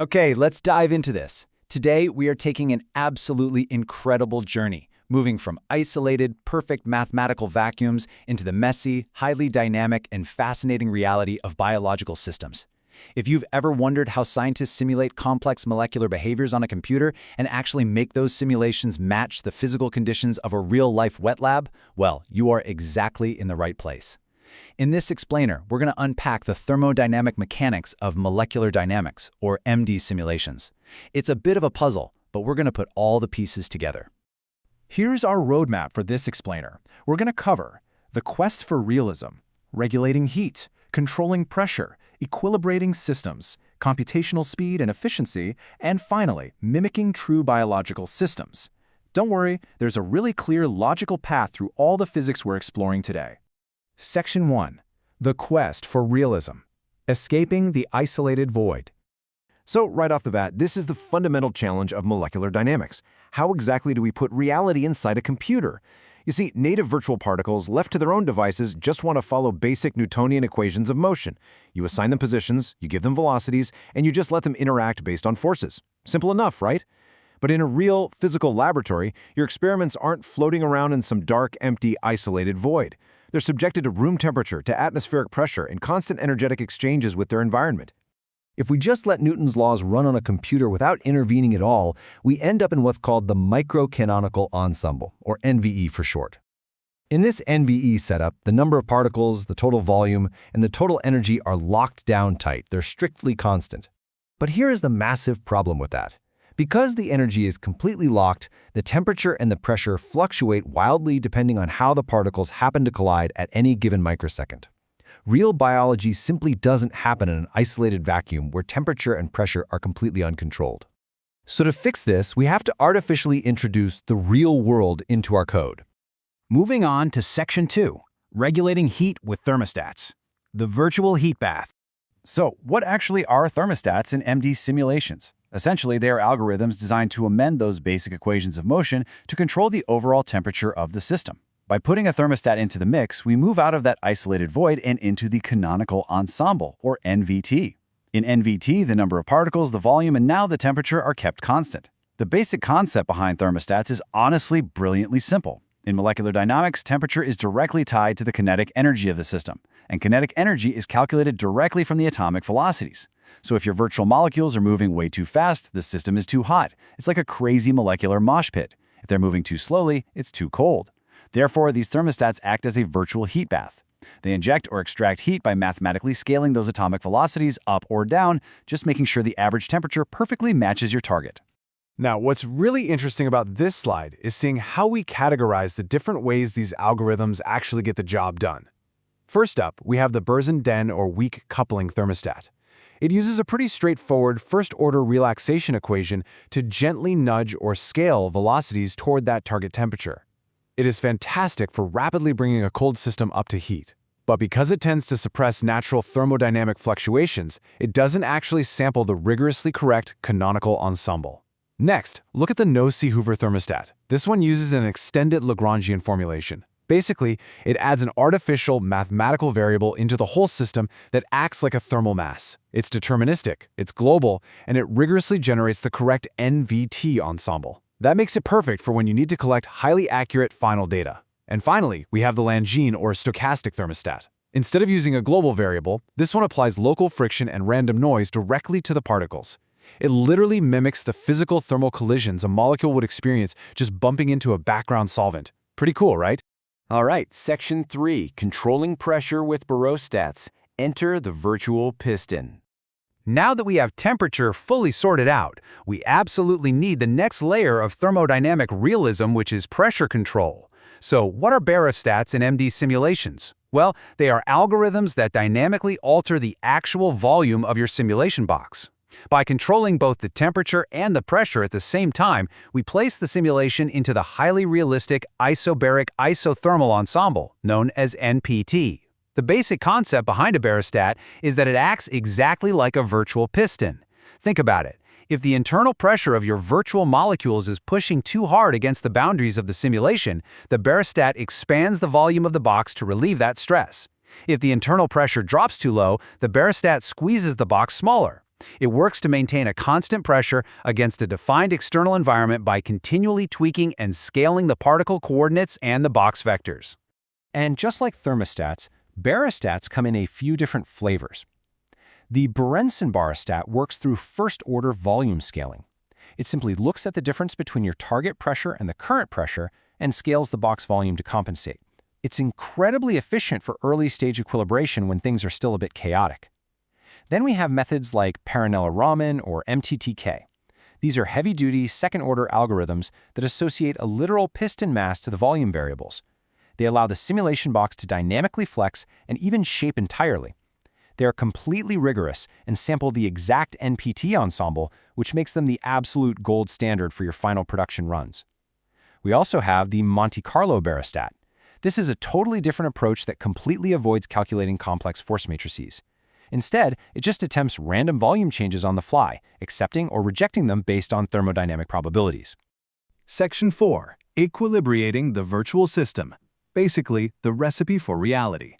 Okay, let's dive into this. Today, we are taking an absolutely incredible journey, moving from isolated, perfect mathematical vacuums into the messy, highly dynamic, and fascinating reality of biological systems. If you've ever wondered how scientists simulate complex molecular behaviors on a computer and actually make those simulations match the physical conditions of a real-life wet lab, well, you are exactly in the right place. In this explainer, we're going to unpack the thermodynamic mechanics of molecular dynamics, or MD simulations. It's a bit of a puzzle, but we're going to put all the pieces together. Here's our roadmap for this explainer. We're going to cover the quest for realism, regulating heat, controlling pressure, equilibrating systems, computational speed and efficiency, and finally, mimicking true biological systems. Don't worry, there's a really clear logical path through all the physics we're exploring today. Section 1. The quest for realism. Escaping the isolated void. So right off the bat, this is the fundamental challenge of molecular dynamics. How exactly do we put reality inside a computer? You see, native virtual particles left to their own devices just want to follow basic Newtonian equations of motion. You assign them positions, you give them velocities, and you just let them interact based on forces. Simple enough, right? But in a real, physical laboratory, your experiments aren't floating around in some dark, empty, isolated void. They're subjected to room temperature, to atmospheric pressure, and constant energetic exchanges with their environment. If we just let Newton's laws run on a computer without intervening at all, we end up in what's called the microcanonical ensemble, or NVE for short. In this NVE setup, the number of particles, the total volume, and the total energy are locked down tight. They're strictly constant. But here is the massive problem with that. Because the energy is completely locked, the temperature and the pressure fluctuate wildly depending on how the particles happen to collide at any given microsecond. Real biology simply doesn't happen in an isolated vacuum where temperature and pressure are completely uncontrolled. So to fix this, we have to artificially introduce the real world into our code. Moving on to Section 2. Regulating heat with thermostats. The virtual heat bath. So what actually are thermostats in MD simulations? Essentially, they are algorithms designed to amend those basic equations of motion to control the overall temperature of the system. By putting a thermostat into the mix, we move out of that isolated void and into the canonical ensemble, or NVT. In NVT, the number of particles, the volume, and now the temperature are kept constant. The basic concept behind thermostats is honestly brilliantly simple. In molecular dynamics, temperature is directly tied to the kinetic energy of the system, and kinetic energy is calculated directly from the atomic velocities. So if your virtual molecules are moving way too fast, the system is too hot. It's like a crazy molecular mosh pit. If they're moving too slowly, it's too cold. Therefore, these thermostats act as a virtual heat bath. They inject or extract heat by mathematically scaling those atomic velocities up or down, just making sure the average temperature perfectly matches your target. Now, what's really interesting about this slide is seeing how we categorize the different ways these algorithms actually get the job done. First up, we have the Bose-Den or weak coupling thermostat. It uses a pretty straightforward first-order relaxation equation to gently nudge or scale velocities toward that target temperature. It is fantastic for rapidly bringing a cold system up to heat. But because it tends to suppress natural thermodynamic fluctuations, it doesn't actually sample the rigorously correct canonical ensemble. Next, look at the No-See-Hoover thermostat. This one uses an extended Lagrangian formulation. Basically, it adds an artificial mathematical variable into the whole system that acts like a thermal mass. It's deterministic, it's global, and it rigorously generates the correct NVT ensemble. That makes it perfect for when you need to collect highly accurate final data. And finally, we have the Langevin or stochastic thermostat. Instead of using a global variable, this one applies local friction and random noise directly to the particles. It literally mimics the physical thermal collisions a molecule would experience just bumping into a background solvent. Pretty cool, right? All right, Section 3, controlling pressure with barostats. Enter the virtual piston. Now that we have temperature fully sorted out, we absolutely need the next layer of thermodynamic realism, which is pressure control. So what are barostats in MD simulations? Well, they are algorithms that dynamically alter the actual volume of your simulation box. By controlling both the temperature and the pressure at the same time, we place the simulation into the highly realistic isobaric-isothermal ensemble, known as NPT. The basic concept behind a barostat is that it acts exactly like a virtual piston. Think about it. If the internal pressure of your virtual molecules is pushing too hard against the boundaries of the simulation, the barostat expands the volume of the box to relieve that stress. If the internal pressure drops too low, the barostat squeezes the box smaller. It works to maintain a constant pressure against a defined external environment by continually tweaking and scaling the particle coordinates and the box vectors. And just like thermostats, barostats come in a few different flavors. The Berenson barostat works through first-order volume scaling. It simply looks at the difference between your target pressure and the current pressure and scales the box volume to compensate. It's incredibly efficient for early-stage equilibration when things are still a bit chaotic. Then we have methods like Parallel-Raman or MTTK. These are heavy-duty, second-order algorithms that associate a literal piston mass to the volume variables. They allow the simulation box to dynamically flex and even shape entirely. They are completely rigorous and sample the exact NPT ensemble, which makes them the absolute gold standard for your final production runs. We also have the Monte Carlo barostat. This is a totally different approach that completely avoids calculating complex force matrices. Instead, it just attempts random volume changes on the fly, accepting or rejecting them based on thermodynamic probabilities. Section 4. Equilibrating the virtual system. Basically, the recipe for reality.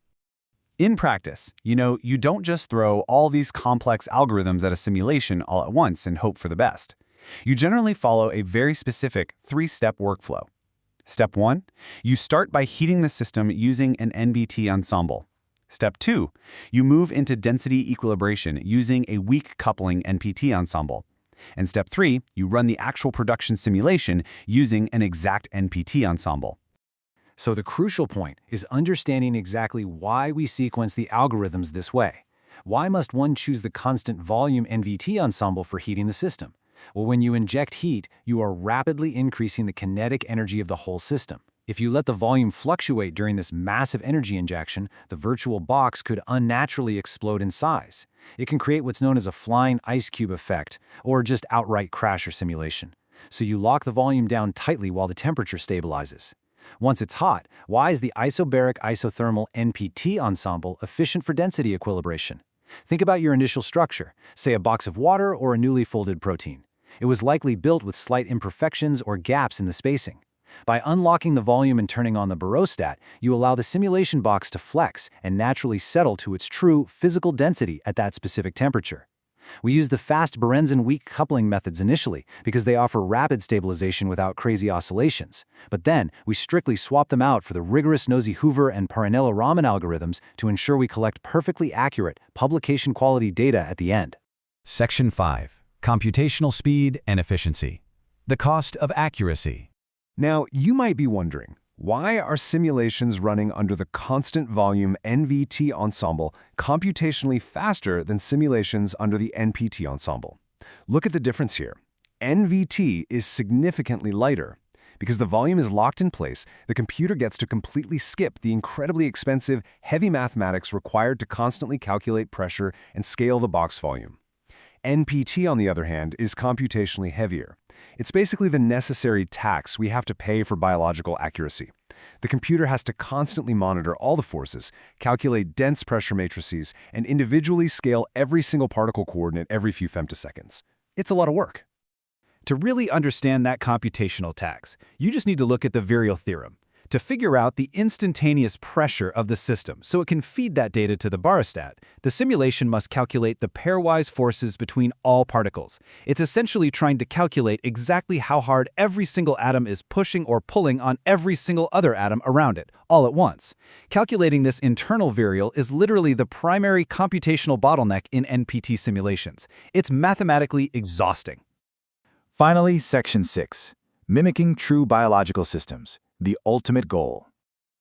In practice, you don't just throw all these complex algorithms at a simulation all at once and hope for the best. You generally follow a very specific three-step workflow. Step 1, you start by heating the system using an NBT ensemble. Step 2, you move into density equilibration using a weak coupling NPT ensemble. And step 3, you run the actual production simulation using an exact NPT ensemble. So the crucial point is understanding exactly why we sequence the algorithms this way. Why must one choose the constant volume NVT ensemble for heating the system? Well, when you inject heat, you are rapidly increasing the kinetic energy of the whole system. If you let the volume fluctuate during this massive energy injection, the virtual box could unnaturally explode in size. It can create what's known as a flying ice cube effect, or just outright crash or simulation. So you lock the volume down tightly while the temperature stabilizes. Once it's hot, why is the isobaric-isothermal NPT ensemble efficient for density equilibration? Think about your initial structure, say a box of water or a newly folded protein. It was likely built with slight imperfections or gaps in the spacing. By unlocking the volume and turning on the barostat, you allow the simulation box to flex and naturally settle to its true physical density at that specific temperature. We use the fast Berenson weak coupling methods initially because they offer rapid stabilization without crazy oscillations. But then, we strictly swap them out for the rigorous Nosy-Hoover and Parallel-Raman algorithms to ensure we collect perfectly accurate, publication-quality data at the end. Section 5. Computational speed and efficiency. The cost of accuracy. Now, you might be wondering, why are simulations running under the constant volume NVT ensemble computationally faster than simulations under the NPT ensemble? Look at the difference here. NVT is significantly lighter. Because the volume is locked in place, the computer gets to completely skip the incredibly expensive, heavy mathematics required to constantly calculate pressure and scale the box volume. NPT, on the other hand, is computationally heavier. It's basically the necessary tax we have to pay for biological accuracy. The computer has to constantly monitor all the forces, calculate dense pressure matrices, and individually scale every single particle coordinate every few femtoseconds. It's a lot of work. To really understand that computational tax, you just need to look at the virial theorem to figure out the instantaneous pressure of the system so it can feed that data to the barostat. The simulation must calculate the pairwise forces between all particles. It's essentially trying to calculate exactly how hard every single atom is pushing or pulling on every single other atom around it, all at once. Calculating this internal virial is literally the primary computational bottleneck in NPT simulations. It's mathematically exhausting. Finally, Section 6. Mimicking true biological systems. The ultimate goal.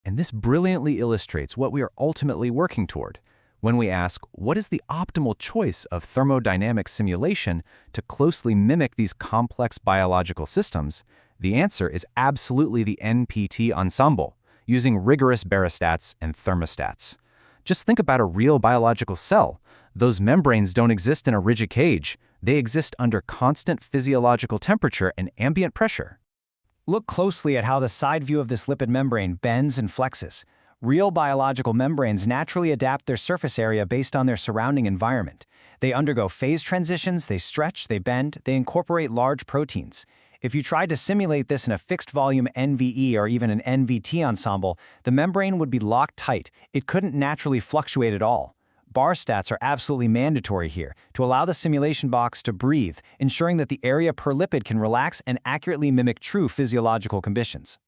And this brilliantly illustrates what we are ultimately working toward when we ask, what is the optimal choice of thermodynamic simulation to closely mimic these complex biological systems? The answer is absolutely the NPT ensemble, using rigorous barostats and thermostats. Just think about a real biological cell. Those membranes don't exist in a rigid cage. They exist under constant physiological temperature and ambient pressure. Look closely at how the side view of this lipid membrane bends and flexes. Real biological membranes naturally adapt their surface area based on their surrounding environment. They undergo phase transitions, they stretch, they bend, they incorporate large proteins. If you tried to simulate this in a fixed volume NVE or even an NVT ensemble, the membrane would be locked tight. It couldn't naturally fluctuate at all. Barostats are absolutely mandatory here to allow the simulation box to breathe, ensuring that the area per lipid can relax and accurately mimic true physiological conditions.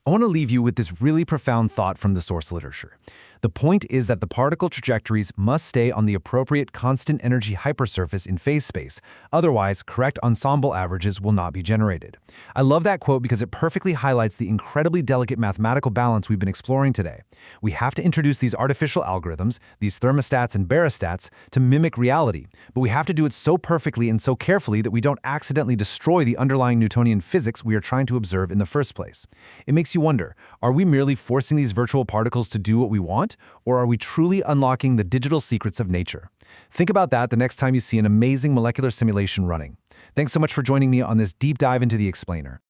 I want to leave you with this really profound thought from the source literature. The point is that the particle trajectories must stay on the appropriate constant energy hypersurface in phase space, otherwise correct ensemble averages will not be generated. I love that quote because it perfectly highlights the incredibly delicate mathematical balance we've been exploring today. We have to introduce these artificial algorithms, these thermostats and barostats, to mimic reality, but we have to do it so perfectly and so carefully that we don't accidentally destroy the underlying Newtonian physics we are trying to observe in the first place. It makes you wonder, are we merely forcing these virtual particles to do what we want? Or are we truly unlocking the digital secrets of nature? Think about that the next time you see an amazing molecular simulation running. Thanks so much for joining me on this deep dive into the explainer.